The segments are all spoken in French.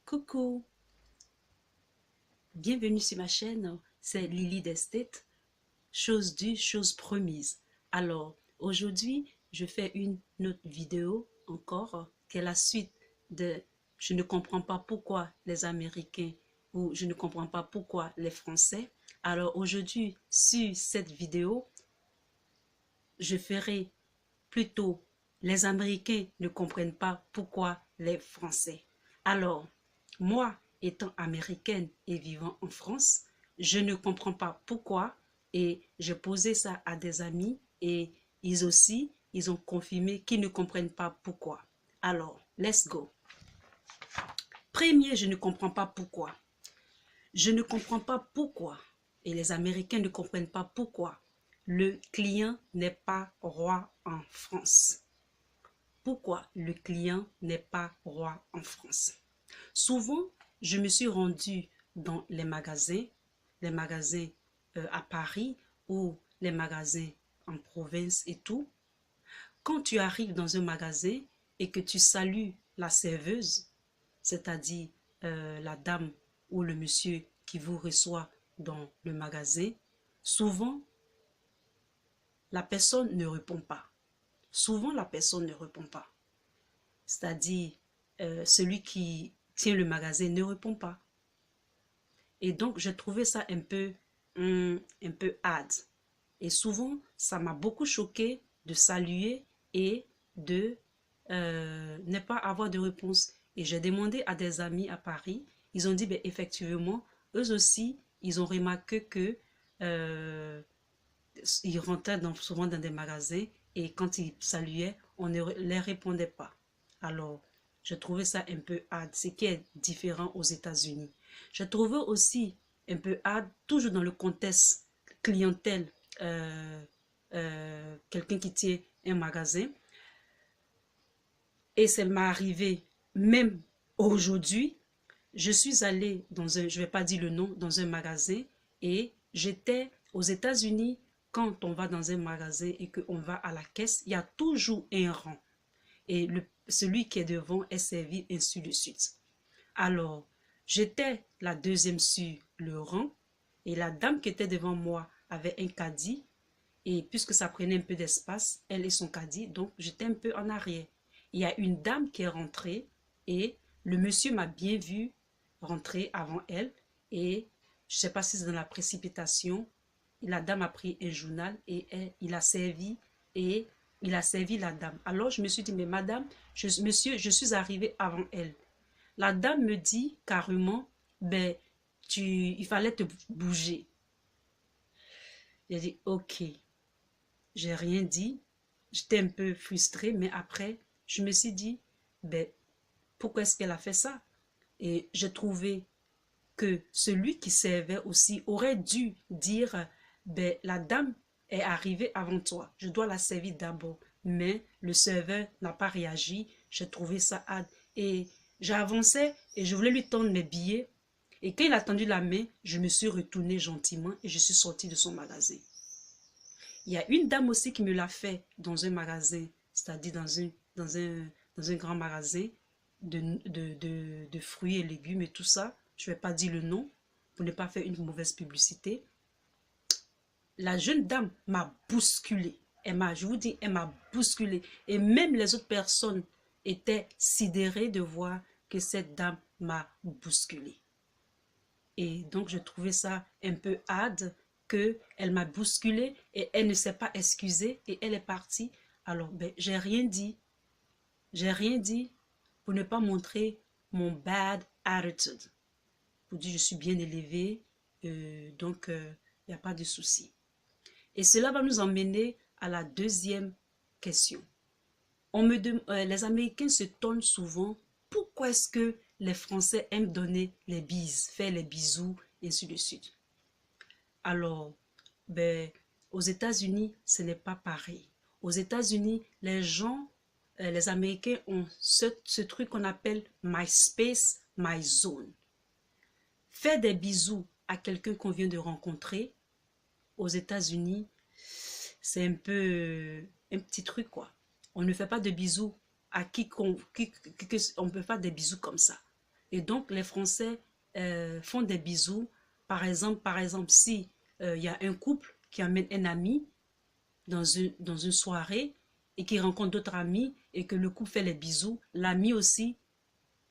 Coucou, bienvenue sur ma chaîne, c'est Lily d'Estate, chose due, chose promise. Alors, aujourd'hui, je fais une autre vidéo encore, qui est la suite de je ne comprends pas pourquoi les Américains ou je ne comprends pas pourquoi les Français. Alors aujourd'hui, sur cette vidéo, je ferai plutôt les Américains ne comprennent pas pourquoi les Français. Alors, moi, étant américaine et vivant en France, je ne comprends pas pourquoi et j'ai posé ça à des amis et ils aussi, ils ont confirmé qu'ils ne comprennent pas pourquoi. Alors, let's go. Premier, je ne comprends pas pourquoi. Je ne comprends pas pourquoi, et les Américains ne comprennent pas pourquoi, le client n'est pas roi en France. Pourquoi le client n'est pas roi en France? Souvent, je me suis rendue dans les magasins à Paris ou les magasins en province et tout. Quand tu arrives dans un magasin et que tu salues la serveuse, c'est-à-dire la dame ou le monsieur qui vous reçoit dans le magasin, souvent, la personne ne répond pas. Souvent, la personne ne répond pas. C'est-à-dire, celui qui tient le magasin ne répond pas. Et donc, j'ai trouvé ça un peu hard. Et souvent, ça m'a beaucoup choqué de saluer et de ne pas avoir de réponse. Et j'ai demandé à des amis à Paris, ils ont dit, ben, effectivement, eux aussi, ils ont remarqué que ils rentraient souvent dans des magasins et quand ils saluaient, on ne les répondait pas. Alors, je trouvais ça un peu hard, ce qui est différent aux États-Unis. Je trouvais aussi un peu hard, toujours dans le contexte clientèle, quelqu'un qui tient un magasin. Et ça m'est arrivé même aujourd'hui. Je suis allée dans un, je ne vais pas dire le nom, dans un magasin et j'étais aux États-Unis. Quand on va dans un magasin et qu'on va à la caisse, il y a toujours un rang. Et celui qui est devant est servi ainsi de suite. Alors, j'étais la deuxième sur le rang et la dame qui était devant moi avait un caddie. Et puisque ça prenait un peu d'espace, elle et son caddie, donc j'étais un peu en arrière. Il y a une dame qui est rentrée et le monsieur m'a bien vu rentrer avant elle. Et je ne sais pas si c'est dans la précipitation, la dame a pris un journal et il a servi la dame. Alors je me suis dit, mais madame, monsieur, je suis arrivée avant elle. La dame me dit carrément, ben, il fallait te bouger. J'ai dit, ok. J'ai rien dit. J'étais un peu frustrée, mais après, je me suis dit, ben, pourquoi est-ce qu'elle a fait ça? Et j'ai trouvé que celui qui servait aussi aurait dû dire, ben, la dame est arrivée avant toi, je dois la servir d'abord. Mais le serveur n'a pas réagi, j'ai trouvé ça hâte. Et j'avançais et je voulais lui tendre mes billets. Et quand il a tendu la main, je me suis retournée gentiment et je suis sortie de son magasin. Il y a une dame aussi qui me l'a fait dans un magasin, c'est-à-dire dans un grand magasin de fruits et légumes et tout ça. Je ne vais pas dire le nom pour ne pas faire une mauvaise publicité. La jeune dame m'a bousculé. Je vous dis, elle m'a bousculé. Et même les autres personnes étaient sidérées de voir que cette dame m'a bousculé. Et donc, je trouvais ça un peu hard qu'elle m'a bousculé et elle ne s'est pas excusée et elle est partie. Alors, ben, j'ai rien dit. J'ai rien dit pour ne pas montrer mon bad attitude. Pour dire je suis bien élevée, donc il n'y a pas de souci. Et cela va nous emmener à la deuxième question. Les Américains se tonnent souvent. Pourquoi est-ce que les Français aiment donner les bises, faire les bisous, et ainsi de suite? Alors, ben, aux États-Unis, ce n'est pas pareil. Aux États-Unis, les Américains ont ce truc qu'on appelle My Space, My Zone. Faire des bisous à quelqu'un qu'on vient de rencontrer, aux États-Unis, c'est un peu un petit truc, quoi. On ne fait pas de bisous à on ne peut pas des bisous comme ça. Et donc, les Français font des bisous. Par exemple, si il y a un couple qui amène un ami dans une soirée et qui rencontre d'autres amis et que le couple fait les bisous, l'ami aussi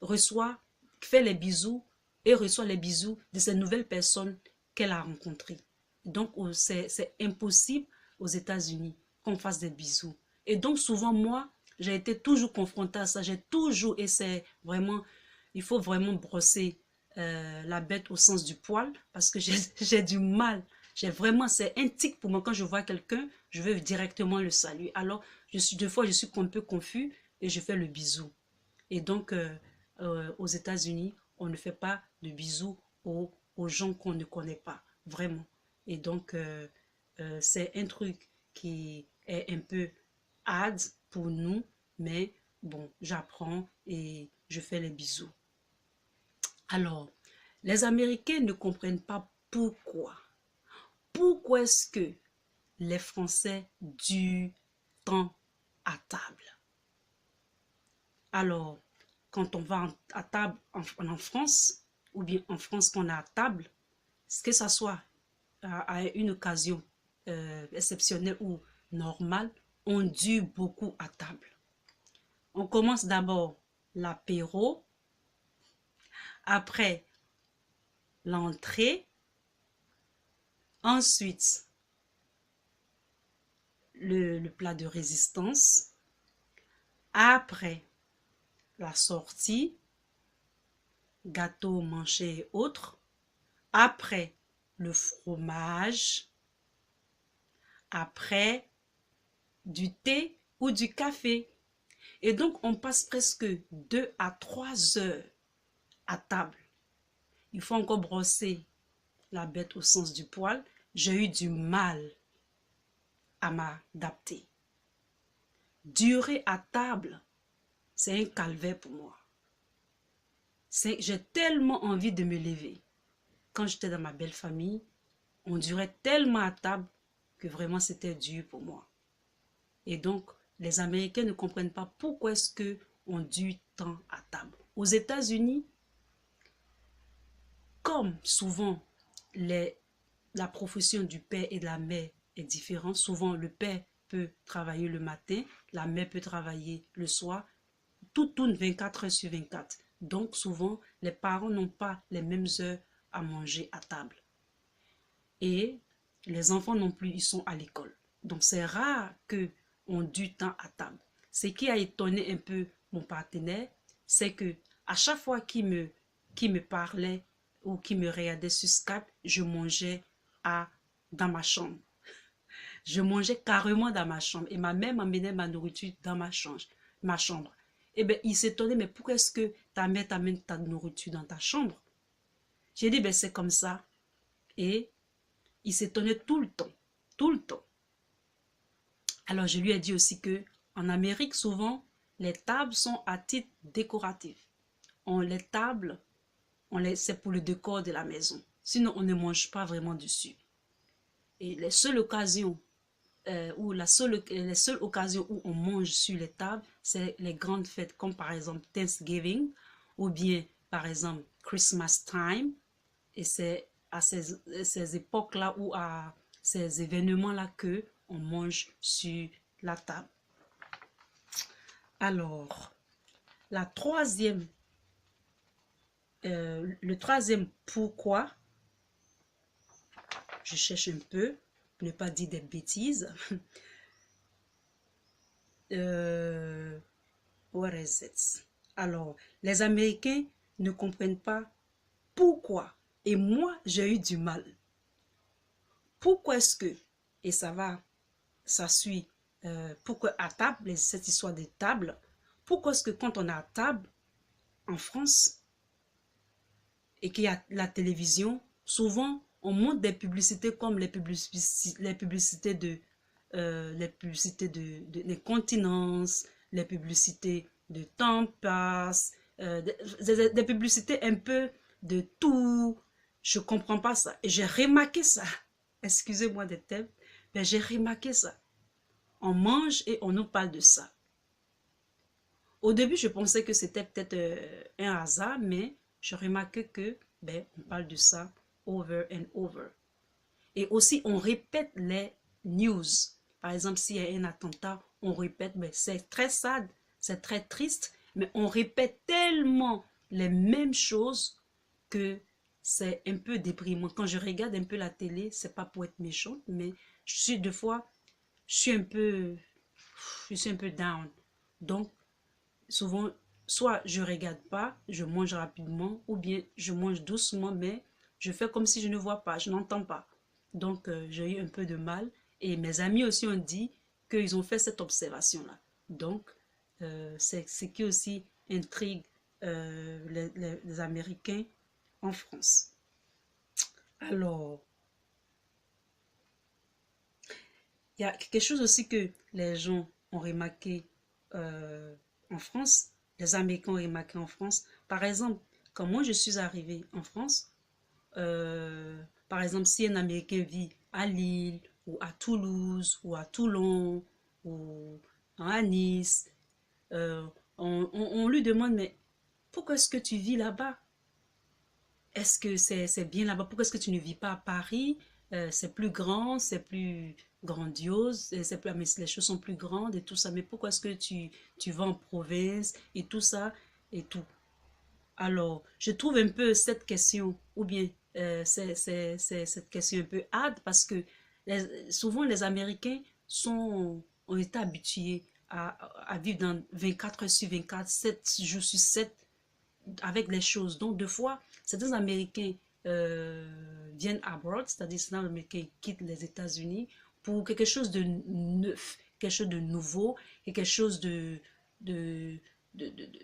reçoit, fait les bisous et reçoit les bisous de ces nouvelles personnes qu'elle a rencontrées. Donc, c'est impossible aux États-Unis qu'on fasse des bisous. Et donc, souvent, moi, j'ai été toujours confrontée à ça. J'ai toujours, et c'est vraiment, il faut vraiment brosser la bête au sens du poil parce que j'ai du mal. J'ai vraiment, c'est un tic pour moi. Quand je vois quelqu'un, je veux directement le saluer. Alors, des fois, je suis un peu confus et je fais le bisou. Et donc, aux États-Unis, on ne fait pas de bisous aux gens qu'on ne connaît pas, vraiment. Et donc, c'est un truc qui est un peu hard pour nous, mais bon, j'apprends et je fais les bisous. Alors, les Américains ne comprennent pas pourquoi. Pourquoi est-ce que les Français du temps à table? Alors, quand on va à table en France, ou bien en France qu'on est à table, que ce soit à une occasion exceptionnelle ou normale, on dure beaucoup à table. On commence d'abord l'apéro, après l'entrée, ensuite le plat de résistance, après la sortie, gâteau, manger et autres, après le fromage, après du thé ou du café. Et donc, on passe presque 2 à 3 heures à table. Il faut encore brosser la bête au sens du poil. J'ai eu du mal à m'adapter. Durer à table, c'est un calvaire pour moi. J'ai tellement envie de me lever. Quand j'étais dans ma belle famille, on durait tellement à table que vraiment c'était dur pour moi. Et donc, les Américains ne comprennent pas pourquoi est-ce qu'on dure tant à table. Aux États-Unis, comme souvent la profession du père et de la mère est différente, souvent le père peut travailler le matin, la mère peut travailler le soir, tout tourne 24 heures sur 24. Donc souvent, les parents n'ont pas les mêmes heures à manger à table. Et les enfants non plus, ils sont à l'école. Donc c'est rare qu'on du temps à table. Ce qui a étonné un peu mon partenaire, c'est que à chaque fois qu'il me parlait ou qu'il me regardait sur Skype, je mangeais dans ma chambre. Je mangeais carrément dans ma chambre. Et ma mère m'amenait ma nourriture dans ma chambre. Et bien, il s'étonnait, mais pourquoi est-ce que ta mère t'amène ta nourriture dans ta chambre? J'ai dit, ben c'est comme ça. Et il s'étonnait tout le temps. Tout le temps. Alors, je lui ai dit aussi que en Amérique, souvent, les tables sont à titre décoratif. Les tables, c'est pour le décor de la maison. Sinon, on ne mange pas vraiment dessus. Et les seules occasions les seules occasions où on mange sur les tables, c'est les grandes fêtes comme par exemple Thanksgiving ou bien par exemple Christmas time. Et c'est à ces époques-là ou à ces événements-là que on mange sur la table. Alors, le troisième pourquoi, je cherche un peu, pour ne pas dire des bêtises. What is it? Alors, les Américains ne comprennent pas pourquoi. Et moi, j'ai eu du mal. Pourquoi est-ce que, et ça suit, pourquoi à table, cette histoire de table, pourquoi est-ce que quand on est à table, en France, et qu'il y a la télévision, souvent, on montre des publicités comme les publicités des continences, les publicités de Tampax, des publicités un peu de tout. Je ne comprends pas ça. Et j'ai remarqué ça. Excusez-moi des thèmes, mais j'ai remarqué ça. On mange et on nous parle de ça. Au début, je pensais que c'était peut-être un hasard, mais je remarque que, ben, on parle de ça over and over. Et aussi, on répète les news. Par exemple, s'il y a un attentat, on répète, mais c'est très sad, c'est très triste, mais on répète tellement les mêmes choses que c'est un peu déprimant. Quand je regarde un peu la télé, c'est pas pour être méchante, mais je suis deux fois, je suis un peu, je suis un peu down. Donc, souvent, soit je regarde pas, je mange rapidement, ou bien je mange doucement, mais je fais comme si je ne vois pas, je n'entends pas. Donc, j'ai eu un peu de mal. Et mes amis aussi ont dit qu'ils ont fait cette observation-là. Donc, c'est ce qui aussi intrigue les Américains en France. Alors, il y a quelque chose aussi que les gens ont remarqué euh, en France, les Américains ont remarqué en France. Par exemple, quand moi je suis arrivée en France, par exemple, si un Américain vit à Lille, ou à Toulouse, ou à Toulon, ou à Nice, euh, on lui demande, mais pourquoi est-ce que tu vis là-bas? Est-ce que c'est bien là-bas? Pourquoi est-ce que tu ne vis pas à Paris? C'est plus grand, c'est plus grandiose, c'est plus, mais les choses sont plus grandes et tout ça. Mais pourquoi est-ce que tu vas en province et tout ça et tout? Alors, je trouve un peu cette question, ou bien c'est cette question un peu hard parce que souvent les Américains ont été habitués à vivre dans 24 heures sur 24, 7 jours sur 7 avec les choses. Donc, deux fois, certains Américains viennent abroad, c'est-à-dire certains Américains quittent les États-Unis pour quelque chose de neuf, quelque chose de nouveau, et quelque chose de,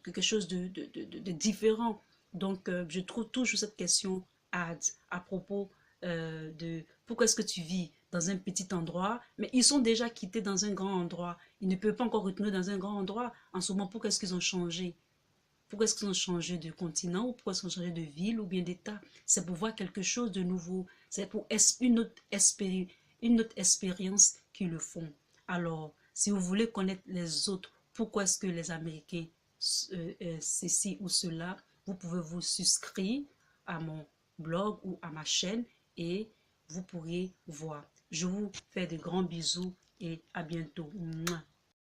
quelque chose de différent. Donc, je trouve toujours cette question à propos de pourquoi est-ce que tu vis dans un petit endroit, mais ils sont déjà quittés dans un grand endroit. Ils ne peuvent pas encore retourner dans un grand endroit. En ce moment, pourquoi est-ce qu'ils ont changé? Pourquoi est-ce qu'ils ont changé de continent ou pourquoi est-ce qu'ils ont changé de ville ou bien d'état? C'est pour voir quelque chose de nouveau. C'est pour une autre expérience qu'ils le font. Alors, si vous voulez connaître les autres, pourquoi est-ce que les Américains ceci ou cela, vous pouvez vous souscrire à mon blog ou à ma chaîne et vous pourrez voir. Je vous fais de grands bisous et à bientôt. Mouah.